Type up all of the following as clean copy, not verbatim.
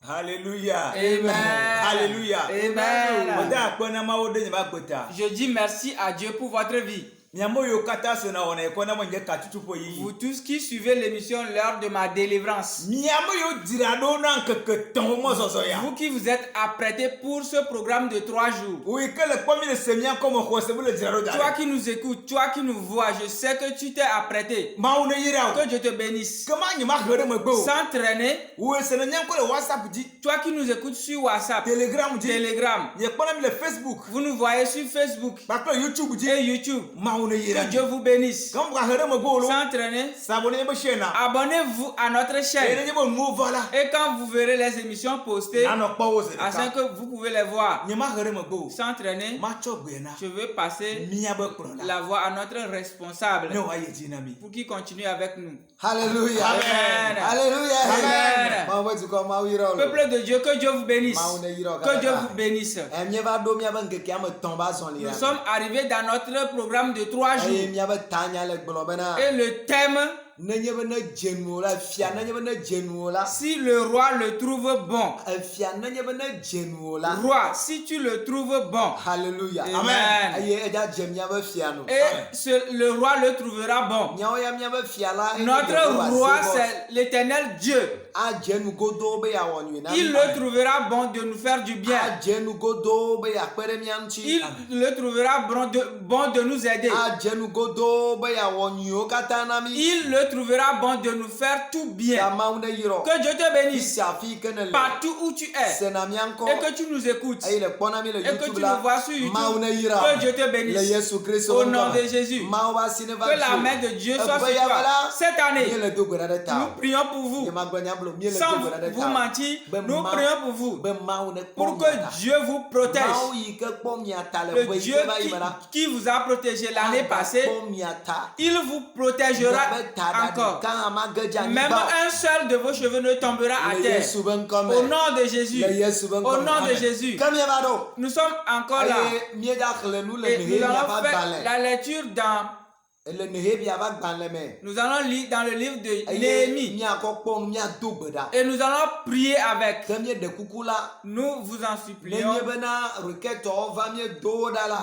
Alléluia. Amen. Alléluia. Amen. Je Je dis merci à Dieu pour votre vie. Vous tous qui suivez l'émission L'heure de ma délivrance. Vous qui vous êtes apprêtés pour ce programme de 3 jours. Toi qui nous écoutes, toi qui nous vois, je sais que tu t'es apprêté. Que Dieu te bénisse. Sans traîner, toi qui nous écoutes sur WhatsApp, Telegram, vous nous voyez sur Facebook et YouTube. Que Dieu vous bénisse. Sans traîner, abonnez-vous à notre chaîne. Et quand vous verrez les émissions postées, afin que vous pouvez les voir. Sans traîner, je veux passer la voix à notre responsable pour qu'il continue avec nous. Alléluia. Amen. Alléluia. Amen. Peuple de Dieu, que Dieu vous bénisse. Que Dieu vous bénisse. Nous sommes arrivés dans notre programme de 3 jours. Et le thème, si le roi le trouve bon. Roi, si tu le trouves bon. Alléluia. Amen. Et le roi le trouvera bon. Notre roi, c'est l'éternel Dieu. Il le trouvera bon de nous faire du bien. Il le trouvera bon de nous aider. Il le trouvera bon de nous faire tout bien. Que Dieu te bénisse partout où tu es. Et que tu nous écoutes. Et que tu nous vois sur YouTube. Que Dieu te bénisse. Au nom de Jésus. Que la main de Dieu soit sur toi. Cette année, nous prions pour vous. Sans vous mentir, nous prions pour vous. Pour que Dieu vous protège. Le Dieu qui vous a protégé l'année passée, il vous protégera encore. Même un seul de vos cheveux ne tombera à terre. Au nom de Jésus. Au nom de Jésus. Nous sommes encore là. Et nous allons faire la lecture dans... Nous allons lire dans le livre de Néhémie. Et nous allons prier avec. Nous vous en supplions.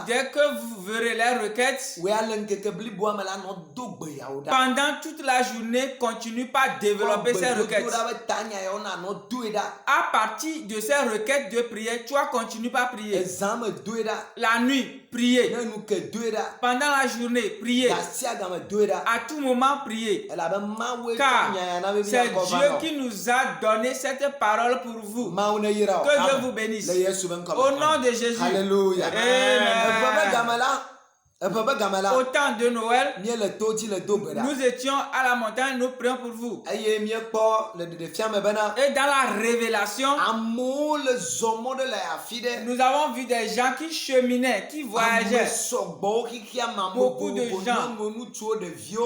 Dès que vous verrez les requêtes, pendant toute la journée, continuez pas à développer ces requêtes. À partir de ces requêtes de prière, tu vas continuer pas à prier. La nuit, prier. Pendant la journée, prier. À tout moment, prier. Car c'est Dieu qui nous a donné cette parole pour vous. Que Dieu vous bénisse. Au nom de Jésus. Alléluia. Amen. Au temps de Noël, nous étions à la montagne, nous prions pour vous. Et dans la révélation, nous avons vu des gens qui cheminaient, qui voyageaient. Beaucoup de gens,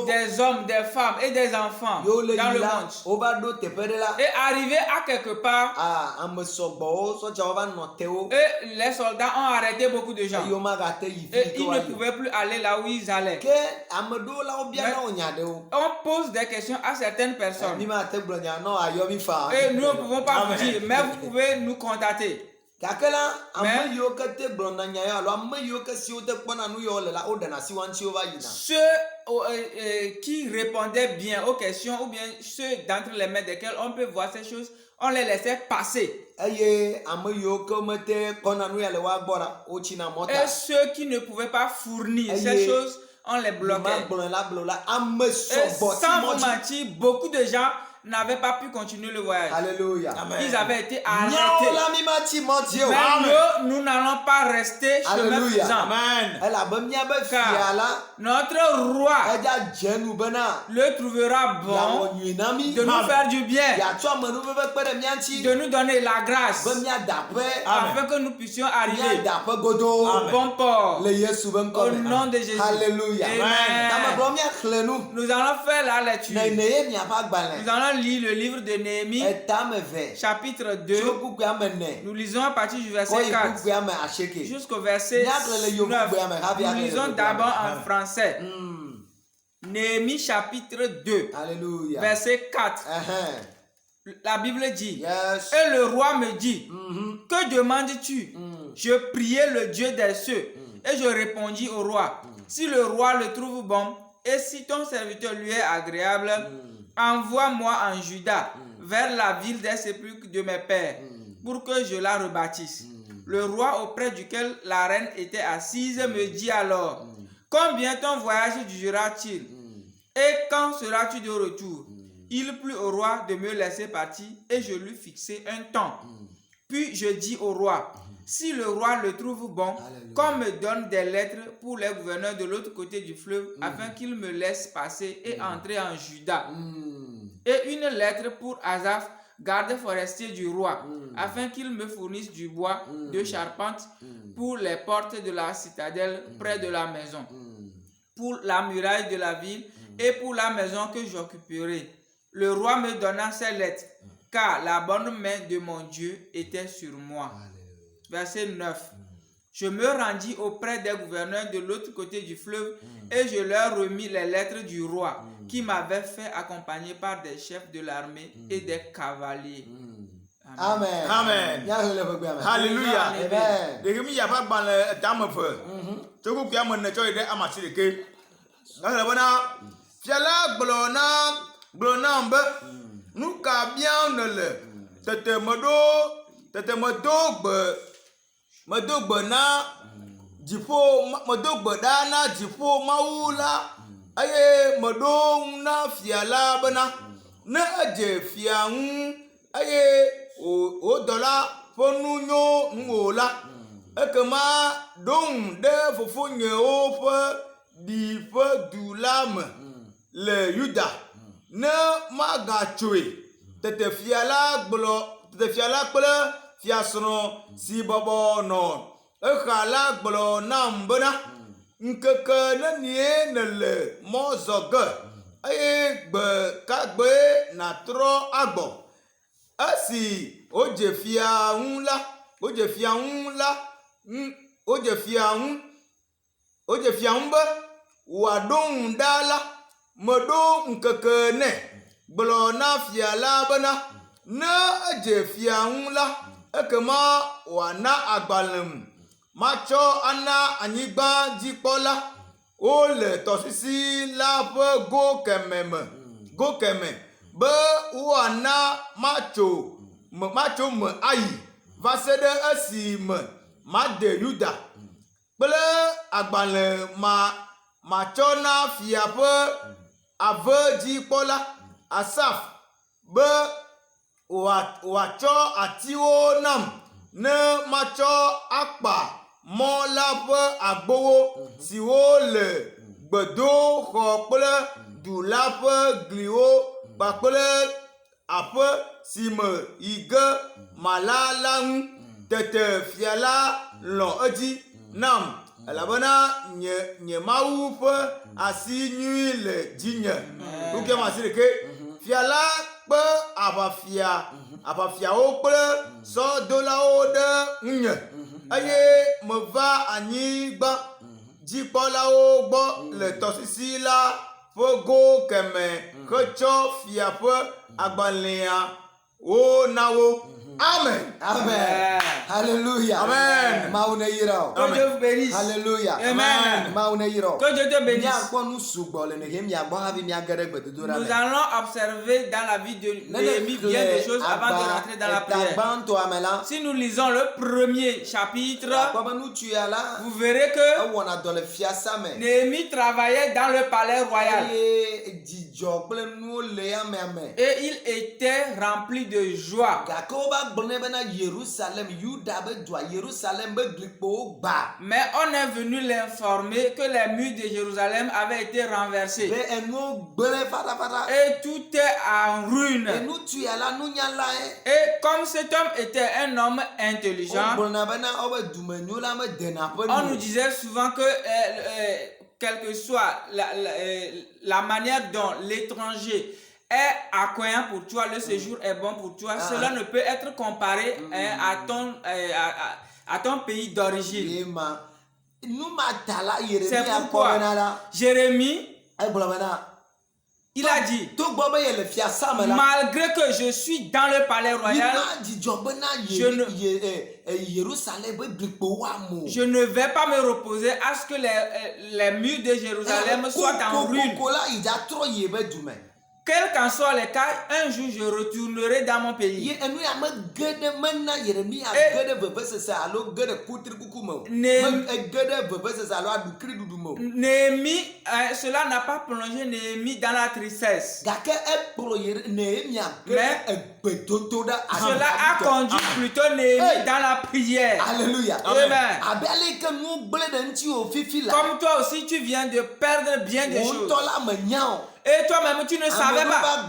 des hommes, des femmes et des enfants dans le monde. Et arrivé à quelque part, et les soldats ont arrêté beaucoup de gens. Et ils ne pouvaient plus aller là où ils allaient. On pose des questions à certaines personnes. Et nous ne pouvons pas vous dire, mais vous pouvez nous contacter. Ceux qui répondaient bien aux questions, ou bien ceux d'entre les mains desquels on peut voir ces choses, on les laissait passer. Et ceux qui ne pouvaient pas fournir ces choses, on les bloquait. Et sans vous mentir, beaucoup de gens n'avaient pas pu continuer le voyage. Alléluia. Ils avaient été arrêtés. Mais nous n'allons pas rester chemin faisant. Car notre roi le trouvera bon de nous faire du bien, de nous donner la grâce, afin que nous puissions arriver au bon port. Au nom de Jésus. Alléluia. Amen. Nous allons faire la lecture. Nous allons lire le livre de Néhémie, chapitre 2. Nous lisons à partir du verset 4 jusqu'au verset 9. Nous lisons d'abord en français. Néhémie chapitre 2, Alléluia. verset 4. La Bible dit, et le roi me dit, que demandes-tu? Je priai le Dieu des cieux, et je répondis au roi, si le roi le trouve bon, et si ton serviteur lui est agréable, envoie-moi en Juda, vers la ville des sépulcres de mes pères, pour que je la rebâtisse. Le roi auprès duquel la reine était assise me dit alors, combien ton voyage durera-t-il? Et quand seras-tu de retour? Il plut au roi de me laisser partir et je lui fixai un temps. Puis je dis au roi, si le roi le trouve bon, qu'on me donne des lettres pour les gouverneurs de l'autre côté du fleuve, afin qu'ils me laissent passer et entrer en Juda. Et une lettre pour Asaph, garde forestier du roi, afin qu'il me fournisse du bois de charpente pour les portes de la citadelle près de la maison, pour la muraille de la ville et pour la maison que j'occuperai. Le roi me donna ces lettres, car la bonne main de mon Dieu était sur moi. Verset 9. Je me rendis auprès des gouverneurs de l'autre côté du fleuve et je leur remis les lettres du roi qui m'avait fait accompagner par des chefs de l'armée et des cavaliers. Amen. Amen. Hallelujah. Amen. Medogbe dziƒo medogbe ɖa na dziƒo Mawu la eye meɖo ŋu na fia la bena ne edze fia ŋu eye wò dɔla ƒe nu nyo ŋu la ekema ɖo ŋu ɖe fofonyewo ƒe ɖi ƒe du la me le Yuda ne magatsoe. Tete fia la kple fiasrɔ̃ si bɔbɔ nɔ exa la gblɔ nam bena ŋkeke nenie nele mɔ zɔ ge eye gbe ka gbe natrɔ agbɔ. Esi wodze fia ŋu be wòaɖo ŋu ɖa la, meɖo ŋkeke nɛ gblɔ na fia la bena ne edze fia ŋu la ekema wòana agbalẽm matsɔ ana anyigba dzikpɔla wole tɔsisi la ƒe go kemɛ be woana matso me ayi va se ɖe esi me made Yuda kple agbalẽ matsɔ na fia ƒe ave dzikpɔla Asaf be wòatsɔ atiwo nam ne matsɔ akpa mɔ la ƒe agbowo siwo le gbedoxɔ kple du la ƒe gliwo kpakple aƒe si me yi ge mala la ŋu. Tete fia la lɔ̃ edzi nam elabena nye Mawu ƒe asi nyui le dzinye. Luke masi ɖeke. Fia la kpe aʋafiawo kple sɔdolawo ɖe ŋunye eye meva anyigba dzikpɔlawo gbɔ le tɔsisi la ƒe go kemɛ hetsɔ fia ƒe agbalẽa wo na wo. Amen. Amen. Hallelujah. Amen. Que Dieu vous bénisse. Alléluia. Amen. Que Dieu te bénisse. Nous allons observer dans la vie de Néhémie bien des choses avant de rentrer dans la prière. Si nous lisons le premier chapitre, vous verrez que Néhémie travaillait dans le palais royal. Et il était rempli de joie. Mais on est venu l'informer que les murs de Jérusalem avaient été renversés. Et tout est en ruine. Et comme cet homme était un homme intelligent, on nous disait souvent que quelle que soit la manière dont l'étranger est accueillant pour toi, le séjour est bon pour toi, cela ne peut être comparé à ton pays d'origine. C'est pourquoi Jérémie Il a dit, malgré que je suis dans le palais royal, je ne vais pas me reposer à ce que les murs de Jérusalem soient en ruine. Quel qu'en soit les cas, un jour je retournerai dans mon pays. Néhémie, cela n'a pas plongé Néhémie dans la tristesse. Mais cela a conduit plutôt Néhémie dans la prière. Alléluia. Amen. Comme toi aussi, tu viens de perdre bien des choses. Et toi-même, tu ne savais pas.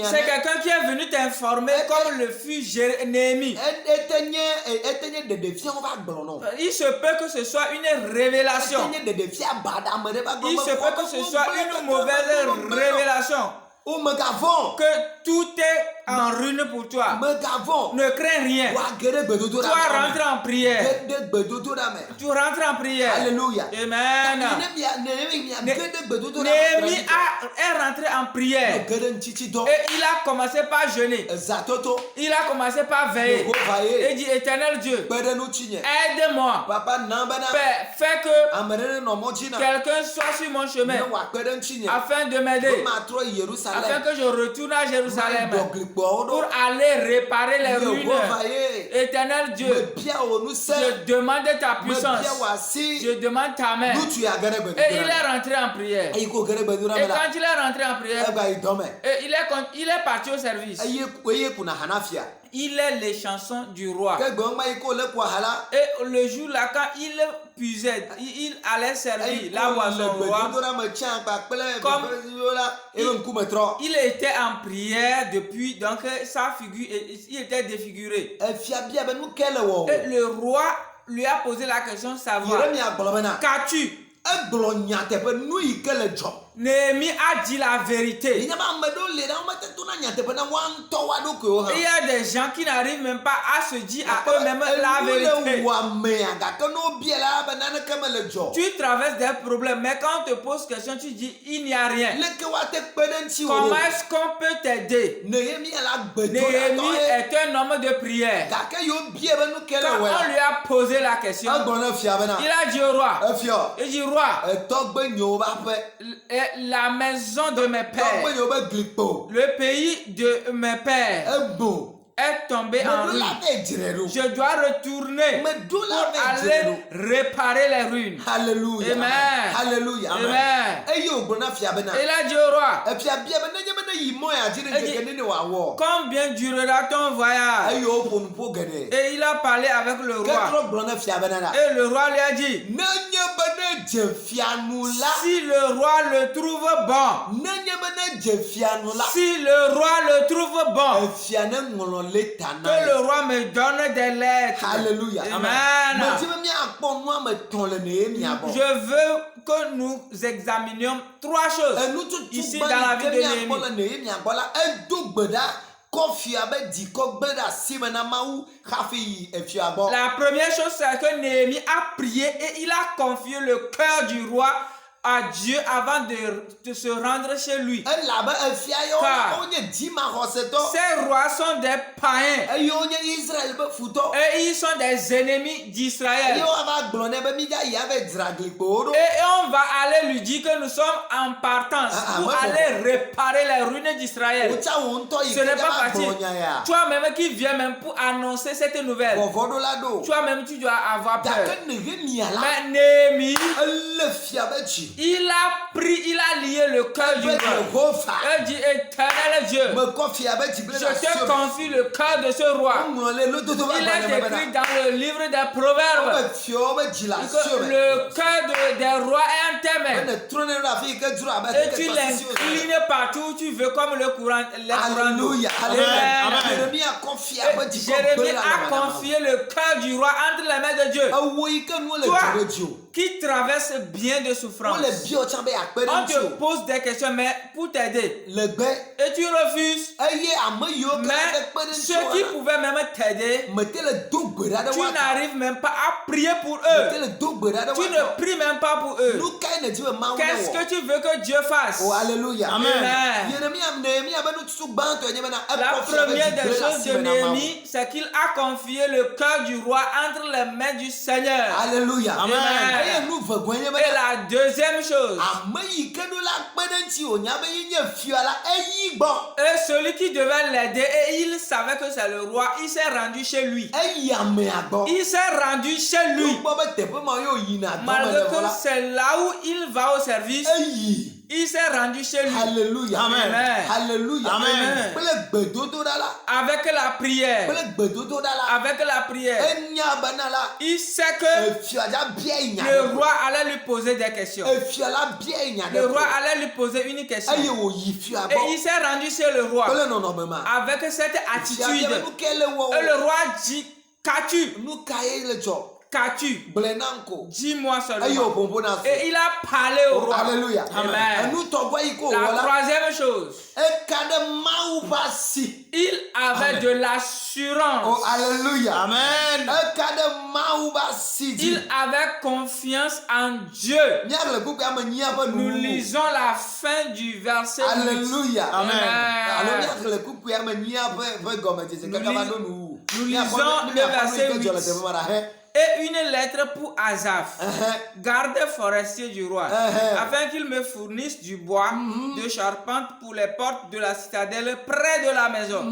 C'est quelqu'un qui est venu t'informer comme le fut Néhémie. Il se peut que ce soit une révélation. Il se peut que ce soit une mauvaise révélation. Que tout est en ruine pour toi. Ne crains rien. Toi rentre en prière. Tu rentres en prière. Alléluia. Amen. Néhémie est rentré en prière. Et il a commencé par jeûner. Il a commencé par veiller. Et dit, Éternel Dieu, aide-moi. Père, fais que quelqu'un soit sur mon chemin afin de m'aider. Afin que je retourne à Jérusalem pour aller réparer les ruines. Éternel Dieu, je demande ta puissance. Je demande ta main. Et il est rentré en prière. Et quand il est rentré en prière, il est parti au service. Il est les chansons du roi. Et le jour-là, quand il puisait, il allait servir la boisson au roi. Comme il était en prière depuis, donc sa figure, il était défiguré. Et le roi lui a posé la question de savoir, qu'as-tu? Néhémie a dit la vérité. Il y a des gens qui n'arrivent même pas à se dire à eux-mêmes la vérité. Tu traverses des problèmes, mais quand on te pose question, tu dis il n'y a rien. Comment est-ce qu'on peut t'aider? Néhémie est un homme de prière. Quand on lui a posé la question, il a dit au roi, il dit roi, la maison de mes pères, le pays de mes pères est tombé en ruine. Je dois retourner pour aller réparer les ruines. Alléluia. Amen. Alléluia. Amen. Il a dit au roi, combien durera ton voyage? Et il a parlé avec le roi. Et le roi lui a dit, si le roi le trouve bon, si le roi le trouve bon, que le roi me donne des lettres. Alléluia. Amen. Je veux que nous examinions trois choses ici dans la vie de Néhémie. La première chose, c'est que Néhémie a prié et il a confié le cœur du roi à Dieu avant de se rendre chez lui. Car ces rois sont des païens et ils sont des ennemis d'Israël. Et on va aller lui dire que nous sommes en partance pour aller réparer les ruines d'Israël. Ce n'est pas facile. Toi-même qui viens même pour annoncer cette nouvelle, toi-même tu dois avoir peur. Mais Néhémie, il a pris, il a lié le cœur du roi. Il dit, Éternel Dieu, je te confie le cœur de ce roi. Il est écrit dans le livre des Proverbes que le cœur des rois est en tes mains. Et tu l'inclines partout où tu veux comme le courant. Alléluia. Jérémie a confié le cœur du roi entre les mains de Dieu. Toi, qui traverse bien de souffrance. On te pose des questions, mais pour t'aider. Et tu refuses. Mais ceux qui pouvaient même t'aider, tu n'arrives même pas à prier pour eux. Tu ne pries même pas pour eux. Qu'est-ce que tu veux que Dieu fasse? Oh, alléluia. Amen. La première des choses de Néhémie, c'est qu'il a confié le cœur du roi entre les mains du Seigneur. Alléluia. Amen. Et la deuxième chose, et celui qui devait l'aider, et il savait que c'est le roi, il s'est rendu chez lui. Il s'est rendu chez lui. Malgré que c'est là où il va au service, il s'est rendu chez lui. Alléluia. Amen. Alléluia. Amen. Avec la prière. Avec la prière. Il sait que le roi allait lui poser des questions. Le roi allait lui poser une question. Et il s'est rendu chez le roi avec cette attitude. Et le roi dit, qu'as-tu? Qu'as-tu? Dis-moi seulement. Et il a parlé au roi. Alléluia. Amen. La troisième chose, il avait de l'assurance. Oh, alléluia. Amen. Il avait confiance en Dieu. Nous lisons la fin du verset 8. Alléluia. Amen. Nous lisons le verset 8. Et une lettre pour Asaph, garde forestier du roi, afin qu'il me fournisse du bois de charpente pour les portes de la citadelle près de la maison,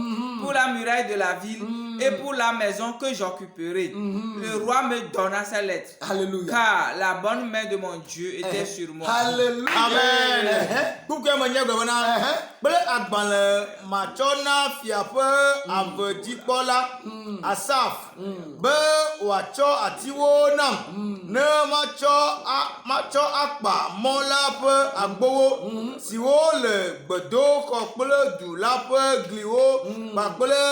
pour la muraille de la ville et pour la maison que j'occuperai. Le roi me donna sa lettre. Alléluia. Car la bonne main de mon Dieu était sur moi. Alléluia. Amen. Asaph, atiwo nam ne macho akpa mola pe agbowo siwo le gbedo ko kple du la pe gliwo kpakple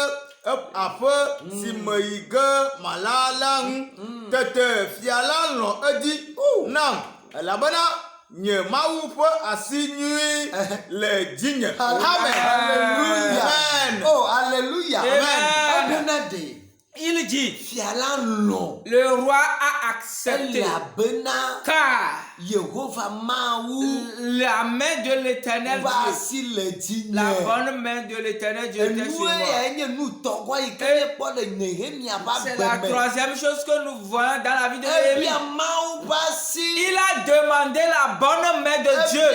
aƒe si me yi ge malala ŋu tete fia la lɔ edi nam elabena nye Mawu ƒe asi nyui le dzinye. Amen. Amen. Oh, alléluia. Amen. Il dit, le roi a accepté, car la main de l'Éternel Dieu, la bonne main de l'Éternel Dieu était sur moi. C'est la troisième chose que nous voyons dans la vie de Néhémie. Il a demandé la bonne main de Dieu.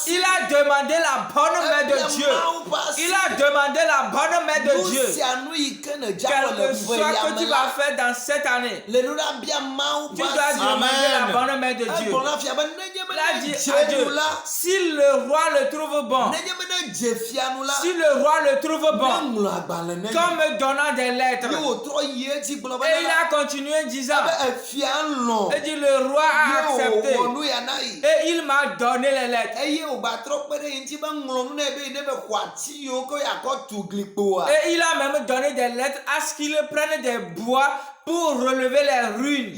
Il a demandé la bonne main de Dieu. Il a demandé la bonne main de Dieu. Quel que soit que tu vas faire dans cette année, tu dois demander la bonne main de Dieu. Il a dit à Dieu, si le roi le trouve bon, si le roi le trouve bon, comme me donnant des lettres, et il a continué disant, il dit le roi a accepté, et il m'a donné les lettres. Et il a même donné des lettres à ce qu'il prenne des bois pour relever les ruines.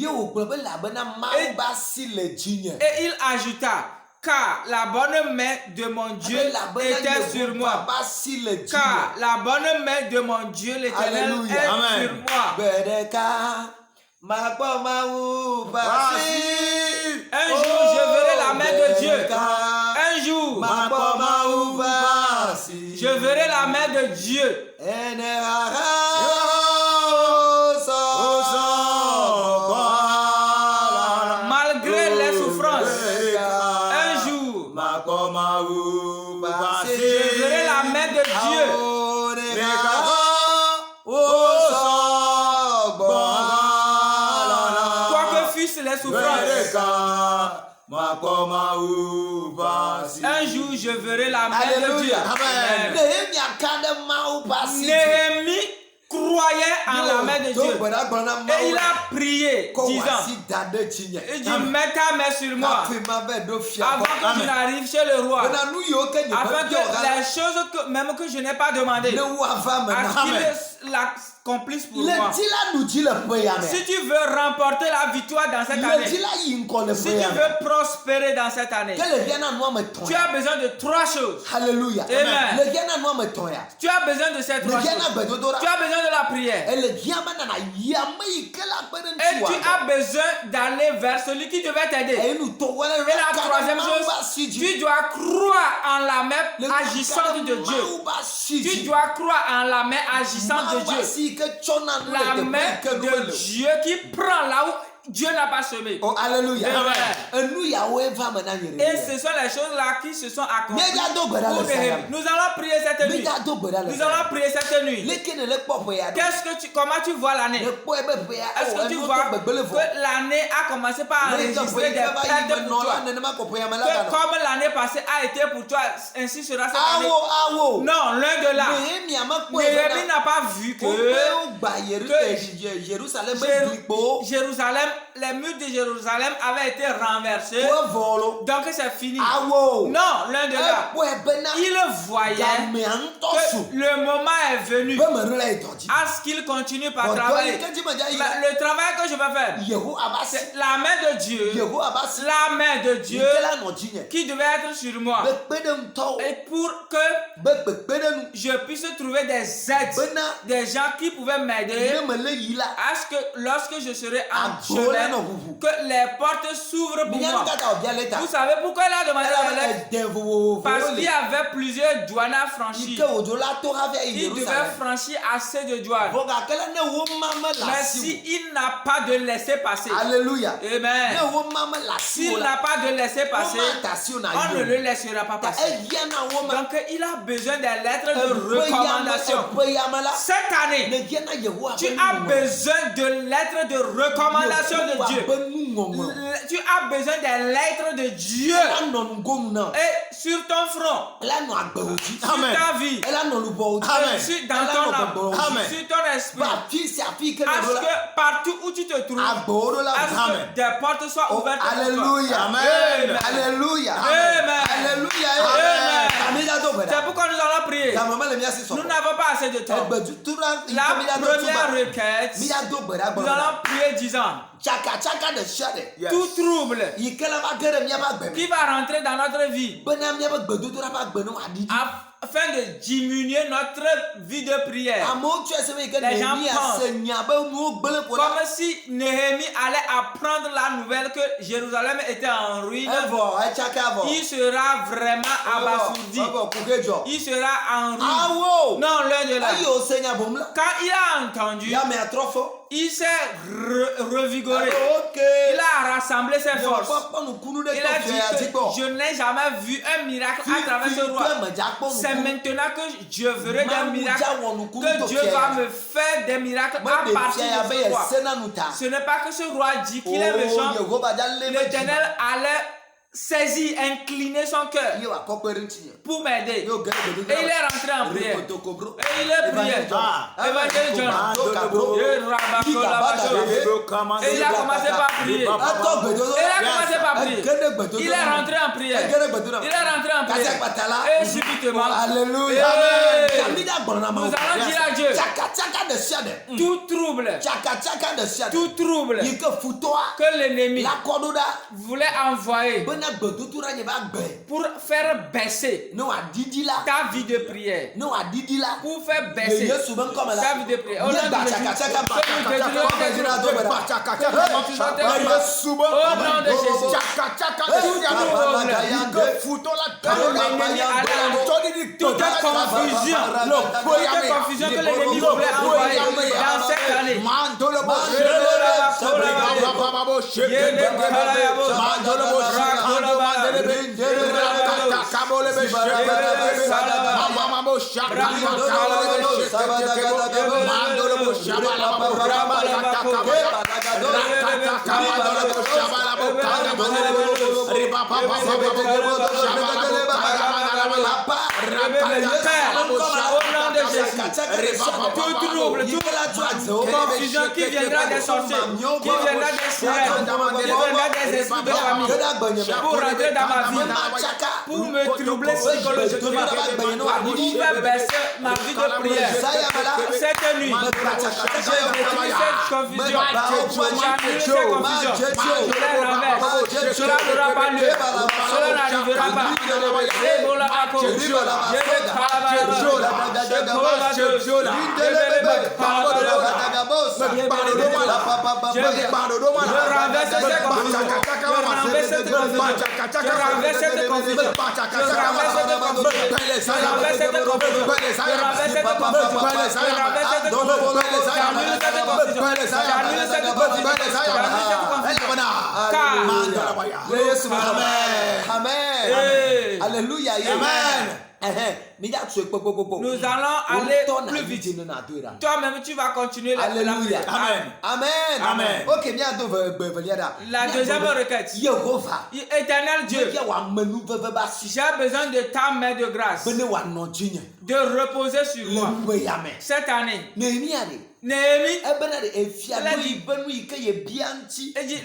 Et il ajouta, car la bonne main de mon Dieu était sur moi. Car la bonne main de mon Dieu l'Éternel est sur moi. Un jour je verrai la main de Dieu. Un jour je verrai la main de Dieu. Malgré les souffrances, un jour je verrai la main de Dieu. Quoi que fussent les souffrances, un jour je verrai la main de Dieu. Néhémie croyait en la main de Dieu. Et il a prié, disant, il dit, mets ta main sur moi, avant que je n'arrive chez le roi, afin que les choses même que je n'ai pas demandées, à ce qu'il l'accomplisse pour moi. Si tu veux remporter la victoire dans cette année, si tu veux prospérer dans cette année, tu as besoin de 3 choses. Alléluia. Amen. Tu as besoin de ces 3 choses. Tu as besoin de la prière. Et tu as besoin d'aller vers celui qui devait t'aider. Et la 3e chose, tu dois croire en la main agissante de Dieu. Tu dois croire en la main agissante de Dieu. La main de Dieu qui prend là où Dieu n'a pas semé. Oh, alléluia. Et ce sont les choses-là qui se sont accomplies. Nous allons prier cette nuit. Nous allons prier cette nuit. Comment tu vois l'année? Est-ce que tu vois que l'année a commencé par enregistrer des pertes pour toi? Que comme l'année passée a été pour toi, ainsi sera cette année. Non, loin de là. Néhémie n'a pas vu que Jérusalem, les murs de Jérusalem avaient été renversés. Donc c'est fini. Non, loin de là. Il voyait que le moment est venu à ce qu'il continue par travailler. Le travail que je vais faire, c'est la main de Dieu. La main de Dieu qui devait être sur moi. Et pour que je puisse trouver des aides, des gens qui pouvaient m'aider à ce que lorsque je serai en chemin, que les portes s'ouvrent pour moi. Vous savez pourquoi il a demandé la lettre? Parce qu'il y avait plusieurs douanes à franchir. Il devait franchir assez de douanes. Mais s'il n'a pas de laisser-passer, alléluia. Amen. S'il n'a pas de laisser-passer, on ne le laissera pas passer. Donc il a besoin des lettres de recommandation. Cette année, tu as besoin de lettres de recommandation de Dieu. Tu as besoin des lettres de Dieu. Et sur ton front, sur ta vie, dans ton âme, sur ton esprit, à ce que partout où tu te trouves, à ce que des portes soient ouvertes. Alléluia. Amen. Alléluia. Amen. C'est pourquoi nous allons prier. Nous n'avons pas assez de temps. La première requête, nous allons prier disant: tout trouble qui va rentrer dans notre vie afin de diminuer notre vie de prière. Les gens pensent comme si Néhémie allait apprendre la nouvelle que Jérusalem était en ruine. Il sera vraiment abasourdi. Il sera en ruine. Non, l'un de là. Quand il a entendu, il s'est revigoré. Il a rassemblé ses forces. Il a dit que je n'ai jamais vu un miracle à travers ce roi. C'est maintenant que je verrai des miracles, que Dieu va me faire des miracles à partir de ce roi. Ce n'est pas que ce roi dit qu'il est méchant. L'Éternel allait saisir, incliner son cœur pour m'aider. Et il est rentré en prière. Et il est prié. Évangile John. Et il a commencé par prier. Il est rentré en prière. Et subitement, alléluia, nous allons dire à Dieu: tout trouble que l'ennemi voulait envoyer pour faire baisser ta vie de prière, pour faire baisser ta vie de prière. Au nom de Jésus, toute confusion que l'ennemi voulait envoyer dans cette année, nom de Jésus, tout trouble, toute confusion qui viendra des sorciers, qui viendra des sirènes, qui viendra des esprits de famille, pour rentrer dans ma vie, pour me troubler psychologiquement, pour faire baisser ma vie de prière. Cette nuit, je détruis cette confusion, j'annule cette confusion, je les renverse. Cela n'aura pas lieu, cela n'arrivera pas. Amen. Alléluia. Amen. Nous allons aller plus vite. Toi-même, tu vas continuer la prière. Amen. Amen. La deuxième requête. Éternel Dieu, j'ai besoin de ta main de grâce, de reposer sur moi cette année. Néhémie,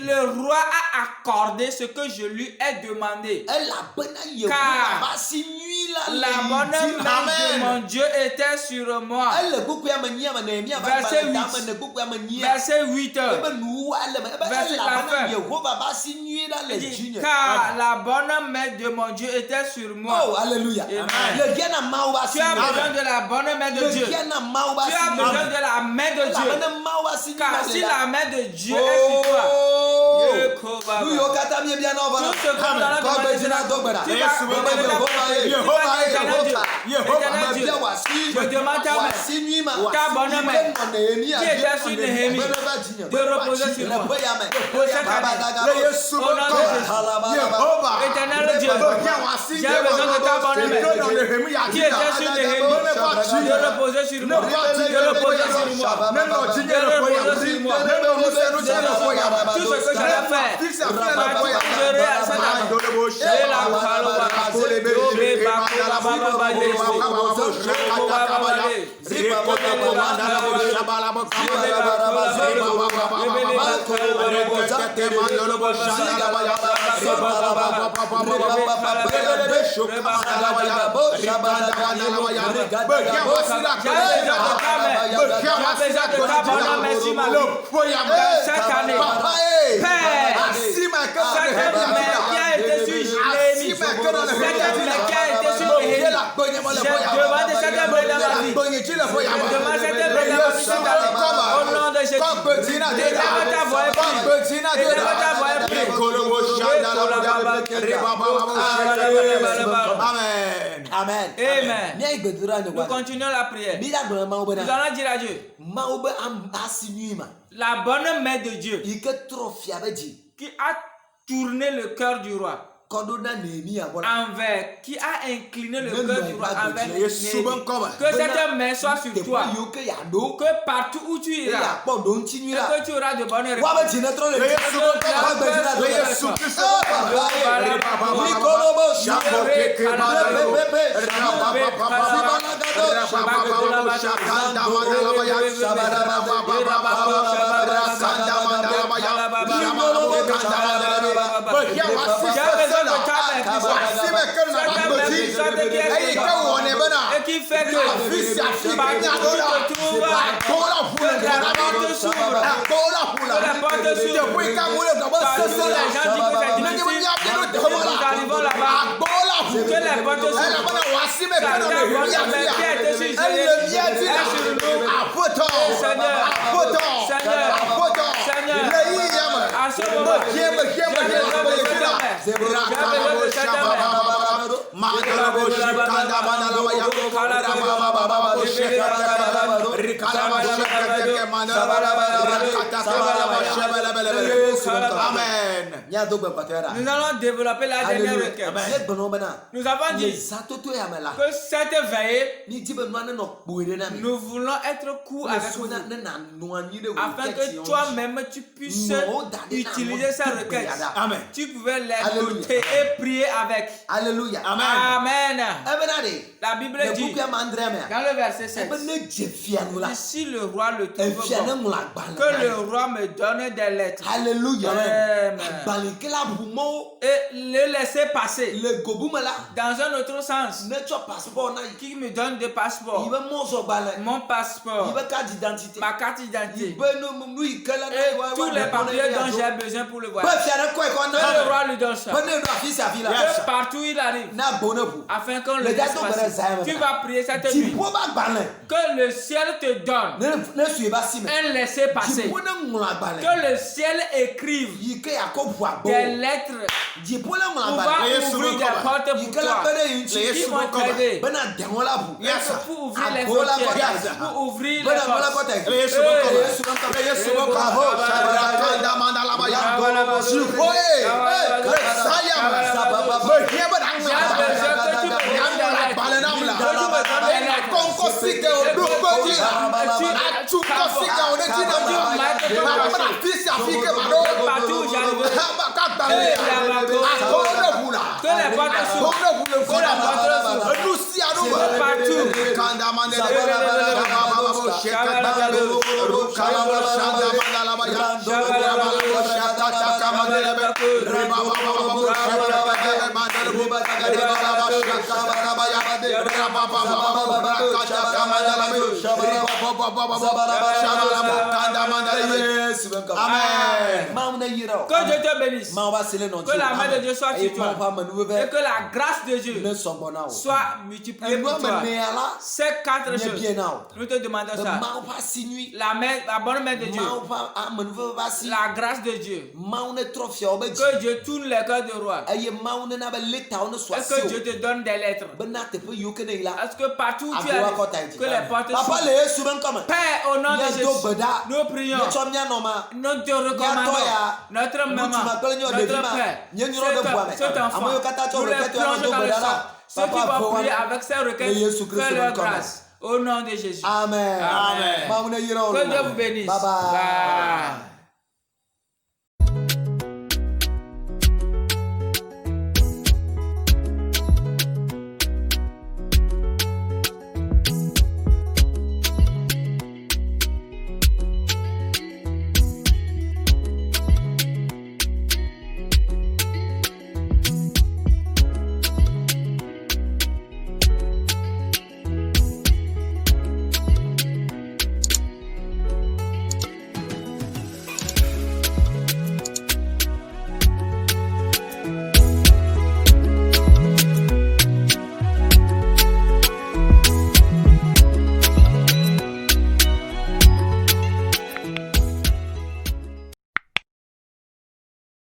le roi a accordé ce que je lui ai demandé. Car la bonne main de mon Dieu était sur moi. Verset 8. Verset 8. Verset la fin. Car la bonne main de mon Dieu était sur moi. Oh, alléluia. Tu as besoin de la bonne main de Dieu. Tu as besoin de la main de Dieu. Car si la main de Dieu est sur toi, tout ce qu'on je demande ta bonne main qui était sur Néhémie de reposer sur moi. Éternel Dieu, j'ai besoin de ta bonne main qui était sur Néhémie de reposer sur moi. De reposer sur moi. Tout ce que j'allais faire, je cette année, Père, cette main qui a été sur Jérémie, cette main qui a été sur Néhémie, je demande cette main dans ma vie, je demande cette main dans ma vie cette année, au nom de Jésus, élève ta voix et prie, élève ta voix et prie. Amen. Amen. Nous continuons la prière. Nous allons dire à Dieu, la bonne main de Dieu qui a tourné le cœur du roi envers, qui a incliné le cœur du roi envers Néhémie. Que cette main soit sur toi, que partout où tu iras, et que tu auras de bonnes réponses. Et qui fait que partout tu te trouves, que la porte s'ouvre, partout les gens disent que c'est difficile, nous arrivons là-bas, que les portes s'ouvrent, car ta bonne main qui a été sur Jérémie est sur nous. Seigneur, à ce moment, j'ai besoin de cette main. Amen. Nous allons développer la dernière requête. Nous avons dit que cette veillée, nous voulons être courts avec vous, afin que toi-même tu puisses utiliser cette requête. Amen. Tu pouvais les noter et prier avec. Alléluia. Amen. La Bible dit dans le verset 7, si le roi le trouve bon, que le roi me donne des lettres. Alléluia. Et le laisser passer. Dans un autre sens, qui me donne des passeports, mon passeport, ma carte d'identité, et tous les papiers dont j'ai besoin pour le voyage. Que le roi lui donne ça. Que partout il arrive, afin qu'on le laisse passer. Tu vas prier cette nuit. Que le ciel te donne un laisser passer. Que le ciel écrive des lettres pour ouvrir des portes pour toi, qui vont t'aider pour ouvrir les frontières, pour ouvrir les portes. Que Dieu te bénisse. Que la main de Dieu soit sur toi. Et que la grâce de Dieu soit multipliée pour toi. Ces 4 choses. Nous te demandons ça. La bonne main de Dieu. La grâce de Dieu. Que Dieu tourne les cœurs de roi. Et que Dieu te donne des lettres. Est-ce que partout où tu es, que les portes s'ouvrent. Père, au nom de Jésus, nous prions. Nous te recommandons notre maman, notre père, cet enfant. Nous les plongeons dans le sang. Ceux qui vont prier avec ces requêtes, fais leur grâce. Au nom de Jésus. Amen. Amen. Que Dieu vous bénisse. Bye bye. Bye.